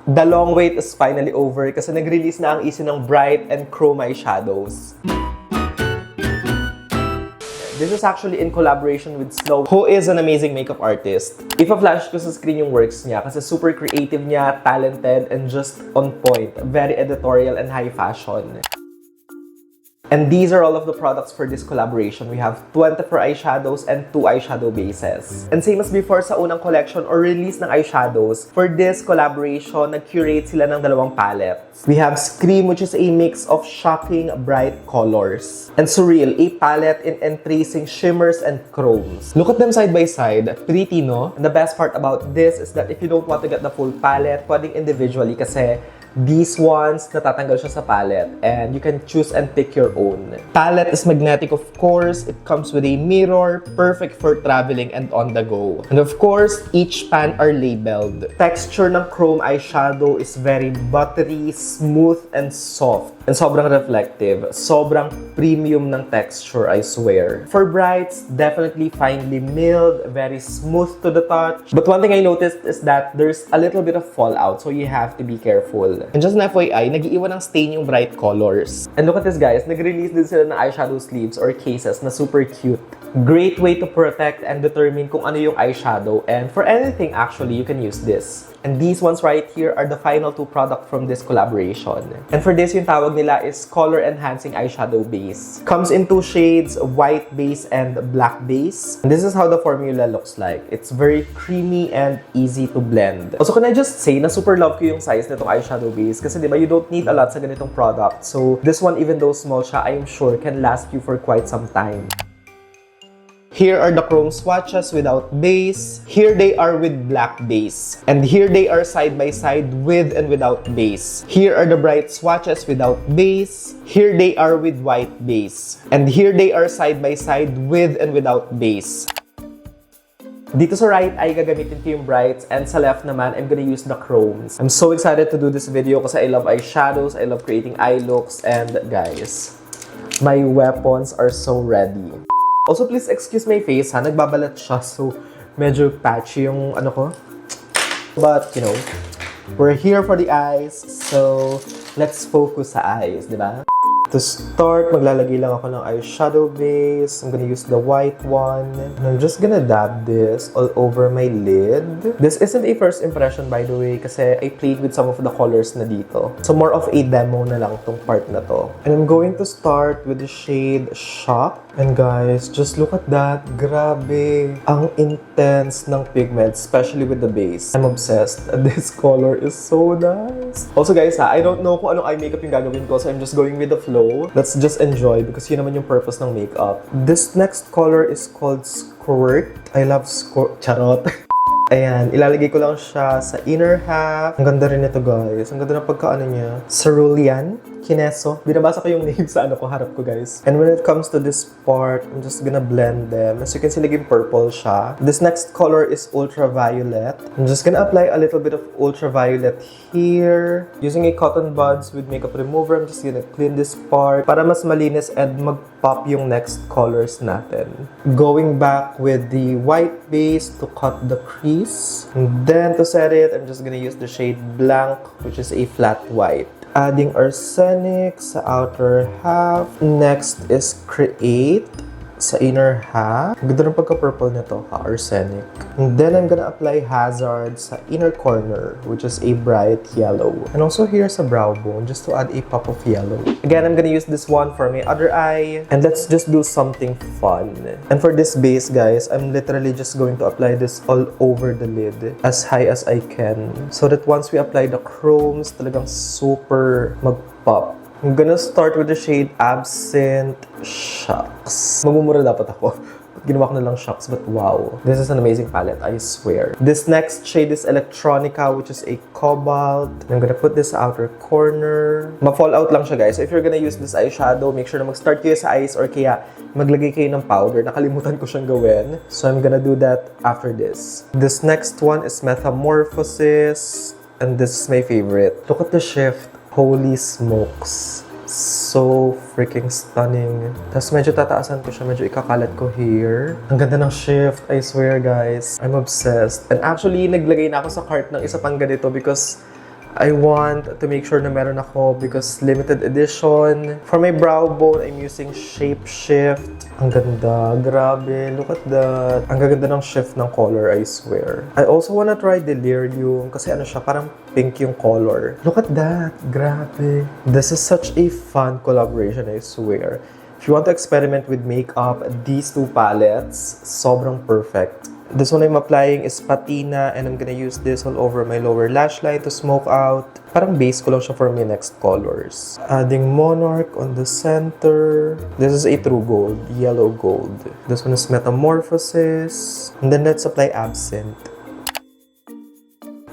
The long wait is finally over kasi nag-release na ang Issy ng bright and chrome eyeshadows. This is actually in collaboration with Snow, who is an amazing makeup artist. Ipa-flash ko sa screen yung works niya kasi super creative niya, talented, and just on point. Very editorial and high fashion. And these are all of the products for this collaboration. We have 24 eyeshadows and 2 eyeshadow bases. And same as before sa unang collection or release ng eyeshadows, for this collaboration, nag-curate sila ng dalawang palettes. We have Scream, which is a mix of shocking bright colors. And Surreal, a palette in entracing shimmers and chromes. Look at them side by side. Pretty, no? And the best part about this is that if you don't want to get the full palette, pwedeng individually kasi these ones, natatanggal siya sa palette and you can choose and pick your own. Palette is magnetic, of course. It comes with a mirror, perfect for traveling and on the go. And of course, each pan are labeled. Texture ng chrome eyeshadow is very buttery, smooth, and soft. And sobrang reflective. Sobrang premium ng texture, I swear. For brights, definitely finely milled, very smooth to the touch. But one thing I noticed is that there's a little bit of fallout, so you have to be careful. And just an FYI, nag-iiwan ng stain yung bright colors. And look at this, guys. Nag-release din sila ng eyeshadow sleeves or cases na super cute. Great way to protect and determine kung ano yung eyeshadow. And for anything, actually, you can use this. And these ones right here are the final 2 products from this collaboration. And for this, yung tawag nila is Color Enhancing Eyeshadow Base. Comes in 2 shades, white base and black base. And this is how the formula looks like. It's very creamy and easy to blend. Also, can I just say na super love ko yung size nitong eyeshadow base kasi diba, you don't need a lot sa ganitong product. So, this one, even though small siya, I am sure can last you for quite some time. Here are the chrome swatches without base. Here they are with black base. And here they are side by side with and without base. Here are the bright swatches without base. Here they are with white base. And here they are side by side with and without base. Dito sa right eye, gagamitin ko yung brights, and sa left naman, I'm gonna use the chromes. I'm so excited to do this video kasi I love eyeshadows, I love creating eye looks, and guys, my weapons are so ready. Also, please excuse my face, ha? Nagbabalat siya, so medyo patchy yung ano ko. But, you know, we're here for the eyes, so let's focus sa eyes, di ba? To start, maglalagay lang ako ng eyeshadow base. I'm gonna use the white one. And I'm just gonna dab this all over my lid. This isn't a first impression, by the way, kasi I played with some of the colors na dito. So more of a demo na lang tong part na to. And I'm going to start with the shade Shock. And guys, just look at that. Grabe. Ang intense ng pigment, especially with the base. I'm obsessed. This color is so nice. Also guys, I don't know kung anong eye makeup yung gagawin ko, so I'm just going with the flow. Let's just enjoy because yun naman yung purpose ng makeup. This next color is called Squirt. I love Squirt. Charot. Ayan, ilalagay ko lang siya sa inner half. Ang ganda rin ito, guys. Ang ganda ng pagkaano niya. Cerulean, Kineso. Binabasa ko yung name sa ano ko, harap ko, guys. And when it comes to this part, I'm just gonna blend them. As you can see, naging purple siya. This next color is Ultraviolet. I'm just gonna apply a little bit of Ultraviolet here. Using a cotton buds with makeup remover, I'm just gonna clean this part para mas malinis and mag-pop yung next colors natin. Going back with the white base to cut the crease. And then to set it, I'm just gonna use the shade Blanc, which is a flat white. Adding arsenic sa outer half. Next is Create sa inner half. Ang ganda ng pagka-purple nito, arsenic. And then I'm gonna apply Hazard sa inner corner, which is a bright yellow. And also here sa brow bone, just to add a pop of yellow. Again, I'm gonna use this one for my other eye. And let's just do something fun. And for this base, guys, I'm literally just going to apply this all over the lid as high as I can. So that once we apply the chromes, talagang super mag-pop. I'm gonna start with the shade Absent. Shucks. Mamumura dapat ako. Ginawa ko na lang Shucks, but wow. This is an amazing palette, I swear. This next shade is Electronica, which is a cobalt. I'm gonna put this outer corner. Ma-fall out lang siya, guys. So if you're gonna use this eyeshadow, make sure na mag-start kayo sa eyes or kaya maglagay kayo ng powder. Nakalimutan ko siyang gawin. So I'm gonna do that after this. This next one is Metamorphosis. And this is my favorite. Look at the shift. Holy smokes. So freaking stunning. Tapos medyo tataasan ko siya, medyo ikakalat ko here. Ang ganda ng shift, I swear guys. I'm obsessed. And actually, naglagay na ako sa cart ng isa pang ganito because I want to make sure na meron ako because limited edition. For my brow bone, I'm using Shape Shift. Ang ganda. Grabe. Look at that. Ang gaganda ng shift ng color, I swear. I also wanna try Delirium kasi ano siya, parang pink yung color. Look at that. Grabe. This is such a fun collaboration, I swear. If you want to experiment with makeup, these two palettes, sobrang perfect. This one I'm applying is Patina and I'm gonna use this all over my lower lash line to smoke out. Parang base ko lang siya for my next colors. Adding Monarch on the center. This is a true gold, yellow gold. This one is Metamorphosis. And then let's apply Absinthe.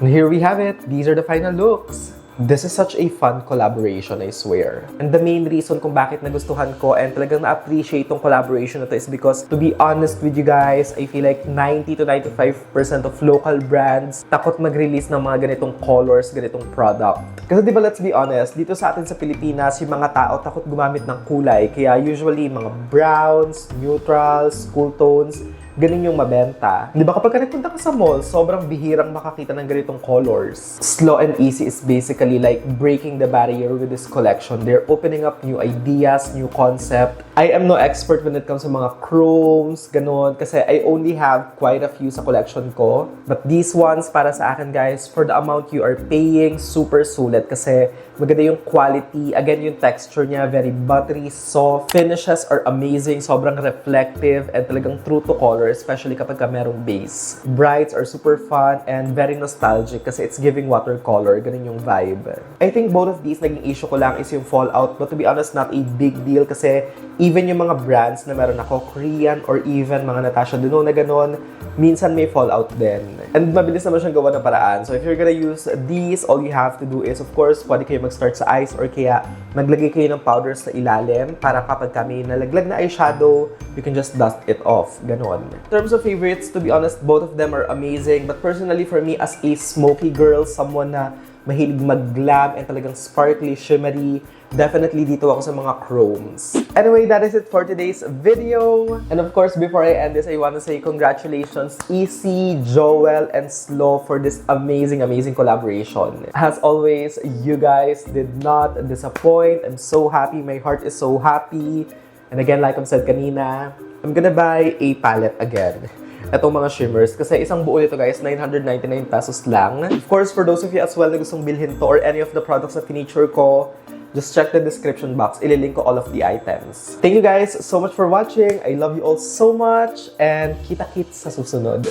And here we have it. These are the final looks. This is such a fun collaboration, I swear. And the main reason kung bakit nagustuhan ko and talagang na-appreciate tong collaboration na to is because, to be honest with you guys, I feel like 90 to 95% of local brands takot mag-release ng mga ganitong colors, ganitong product. Kasi diba, let's be honest, dito sa atin sa Pilipinas, yung mga tao takot gumamit ng kulay. Kaya usually, mga browns, neutrals, cool tones, ganun yung mabenta. Di ba kapag nagpunta ka sa mall, sobrang bihirang makakita ng ganitong colors. Slow and Easy is basically like breaking the barrier with this collection. They're opening up new ideas, new concept. I am no expert when it comes sa mga chromes, ganun, kasi I only have quite a few sa collection ko. But these ones, para sa akin guys, for the amount you are paying, super sulit kasi maganda yung quality. Again, yung texture niya, very buttery, soft. Finishes are amazing, sobrang reflective, and talagang true to color, especially kapag ka merong base. Brights are super fun and very nostalgic kasi it's giving watercolor. Ganun yung vibe. I think both of these, naging issue ko lang is yung fallout, but to be honest, not a big deal kasi even yung mga brands na meron ako, Korean or even mga Natasha Denona na ganun, minsan may fallout din. And mabilis naman siyang gawa ng paraan. So if you're gonna use these, all you have to do is, of course, pwede kayo mag-start sa eyes or kaya maglagay kayo ng powders sa ilalim para kapag kami nalaglag na eyeshadow, you can just dust it off. Ganon. In terms of favorites, to be honest, both of them are amazing. But personally, for me, as a smoky girl, someone na mahilig mag-glam and talagang sparkly, shimmery, definitely dito ako sa mga chromes. Anyway, that is it for today's video. And of course, before I end this, I want to say congratulations, Issy, Joel, and Slow for this amazing, amazing collaboration. As always, you guys did not disappoint. I'm so happy. My heart is so happy. And again, like I've said kanina, I'm gonna buy a palette again. Itong mga shimmers. Kasi isang buo nito guys, 999 pesos lang. Of course, for those of you as well na gustong bilhin to or any of the products na feature ko, just check the description box. Ililink ko all of the items. Thank you guys so much for watching. I love you all so much and kita-kits sa susunod.